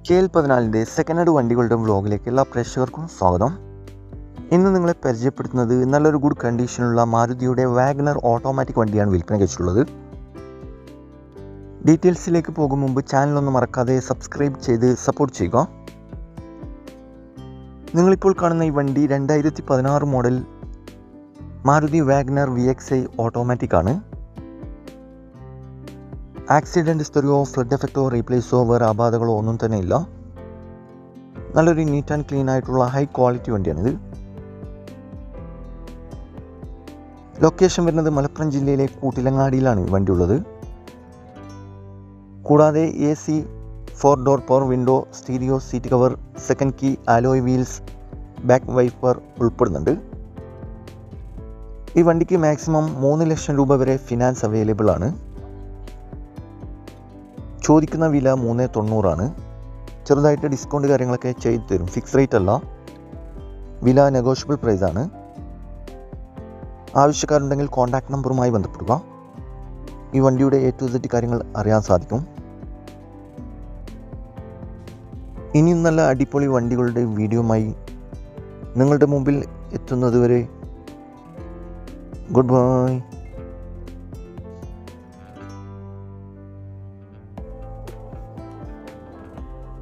KL14 second hand വണ്ടികളുടെ വ്ലോഗിലേക്ക് എല്ലാ പ്രേക്ഷകർക്കും സ്വാഗതം. ഇന്ന് നിങ്ങളെ പരിചയപ്പെടുത്തുന്നത് നല്ലൊരു ഗുഡ് കണ്ടീഷനുള്ള മാരുതിയുടെ വാഗണർ ഓട്ടോമാറ്റിക് വണ്ടിയാണ് വിൽപ്പനയ്ക്ക് വെച്ചിട്ടുള്ളത്. ഡീറ്റെയിൽസിലേക്ക് പോകും മുമ്പ് ചാനലൊന്ന് മറക്കാതെ സബ്സ്ക്രൈബ് ചെയ്ത് സപ്പോർട്ട് ചെയ്യുക. നിങ്ങളിപ്പോൾ കാണുന്ന ഈ വണ്ടി 2016 model Maruti Wagon R VXi automatic ആണ്. ആക്സിഡൻറ്റ് ഹിസ്റ്ററിയോ ഫ്ലഡ് എഫക്റ്റോ റീപ്ലേസോ വേറെ അപാധകളോ ഒന്നും തന്നെ ഇല്ല. നല്ലൊരു നീറ്റ് ആൻഡ് ക്ലീൻ ആയിട്ടുള്ള ഹൈ ക്വാളിറ്റി വണ്ടിയാണിത്. ലൊക്കേഷൻ വരുന്നത് മലപ്പുറം ജില്ലയിലെ കൂട്ടിലങ്ങാടിയിലാണ് ഈ വണ്ടി ഉള്ളത്. കൂടാതെ AC 4 door power window, stereo, seat cover, second key, alloy wheels, back wiper ഉൾപ്പെടുന്നുണ്ട്. ഈ വണ്ടിക്ക് മാക്സിമം 3 ലക്ഷം രൂപ വരെ ഫിനാൻസ് അവൈലബിൾ ആണ്. ചോദിക്കുന്ന വില 390 ആണ്. ചെറുതായിട്ട് ഡിസ്കൗണ്ട് കാര്യങ്ങളൊക്കെ ചെയ്തു തരും. ഫിക്സ് റേറ്റ് അല്ല, വില നെഗോഷ്യബിൾ പ്രൈസ് ആണ്. ആവശ്യക്കാരുണ്ടെങ്കിൽ കോൺടാക്ട് നമ്പറുമായി ബന്ധപ്പെടുക. ഈ വണ്ടിയുടെ A to Z കാര്യങ്ങൾ അറിയാൻ സാധിക്കും. ഇനിയും നല്ല അടിപൊളി വണ്ടികളുടെ വീഡിയോയുമായി നിങ്ങളുടെ മുമ്പിൽ എത്തുന്നതുവരെ ഗുഡ് ബൈ.